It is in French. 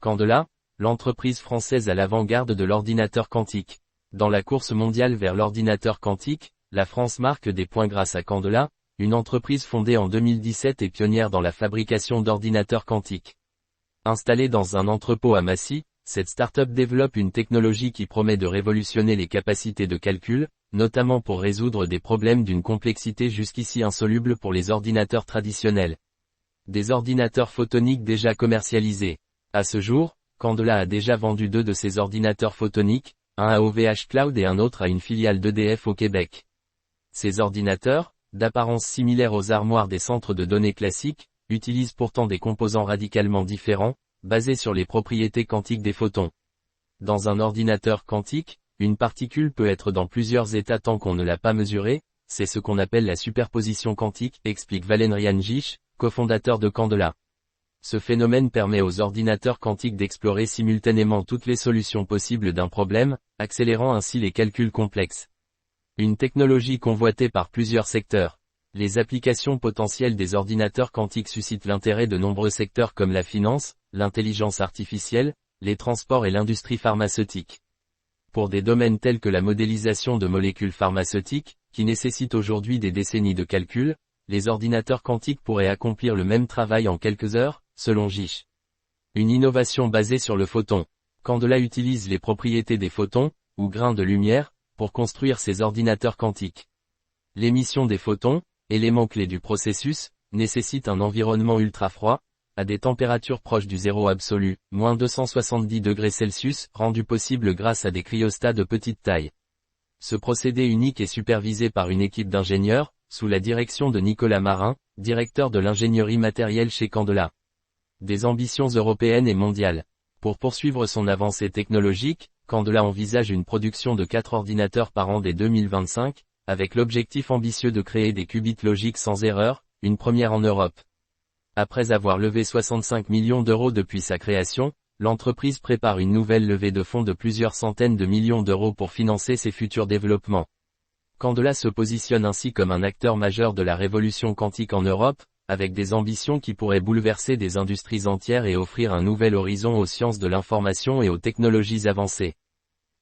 Candela, l'entreprise française à l'avant-garde de l'ordinateur quantique. Dans la course mondiale vers l'ordinateur quantique, la France marque des points grâce à Candela, une entreprise fondée en 2017 et pionnière dans la fabrication d'ordinateurs quantiques. Installée dans un entrepôt à Massy, cette start-up développe une technologie qui promet de révolutionner les capacités de calcul, notamment pour résoudre des problèmes d'une complexité jusqu'ici insoluble pour les ordinateurs traditionnels. Des ordinateurs photoniques déjà commercialisés. À ce jour, Candela a déjà vendu 2 de ses ordinateurs photoniques, un à OVH Cloud et un autre à une filiale d'EDF au Québec. Ces ordinateurs, d'apparence similaire aux armoires des centres de données classiques, utilisent pourtant des composants radicalement différents, basés sur les propriétés quantiques des photons. Dans un ordinateur quantique, une particule peut être dans plusieurs états tant qu'on ne l'a pas mesurée, c'est ce qu'on appelle la superposition quantique, explique Valerian Gish, cofondateur de Candela. Ce phénomène permet aux ordinateurs quantiques d'explorer simultanément toutes les solutions possibles d'un problème, accélérant ainsi les calculs complexes. Une technologie convoitée par plusieurs secteurs. Les applications potentielles des ordinateurs quantiques suscitent l'intérêt de nombreux secteurs comme la finance, l'intelligence artificielle, les transports et l'industrie pharmaceutique. Pour des domaines tels que la modélisation de molécules pharmaceutiques, qui nécessitent aujourd'hui des décennies de calcul, les ordinateurs quantiques pourraient accomplir le même travail en quelques heures, selon Gish. Une innovation basée sur le photon. Candela utilise les propriétés des photons, ou grains de lumière, pour construire ses ordinateurs quantiques. L'émission des photons, élément clé du processus, nécessite un environnement ultra froid, à des températures proches du zéro absolu, moins 270 degrés Celsius, rendu possible grâce à des cryostats de petite taille. Ce procédé unique est supervisé par une équipe d'ingénieurs, sous la direction de Nicolas Marin, directeur de l'ingénierie matérielle chez Candela. Des ambitions européennes et mondiales. Pour poursuivre son avancée technologique, Candela envisage une production de 4 ordinateurs par an dès 2025, avec l'objectif ambitieux de créer des qubits logiques sans erreur, une première en Europe. Après avoir levé 65 millions d'euros depuis sa création, l'entreprise prépare une nouvelle levée de fonds de plusieurs centaines de millions d'euros pour financer ses futurs développements. Candela se positionne ainsi comme un acteur majeur de la révolution quantique en Europe, avec des ambitions qui pourraient bouleverser des industries entières et offrir un nouvel horizon aux sciences de l'information et aux technologies avancées.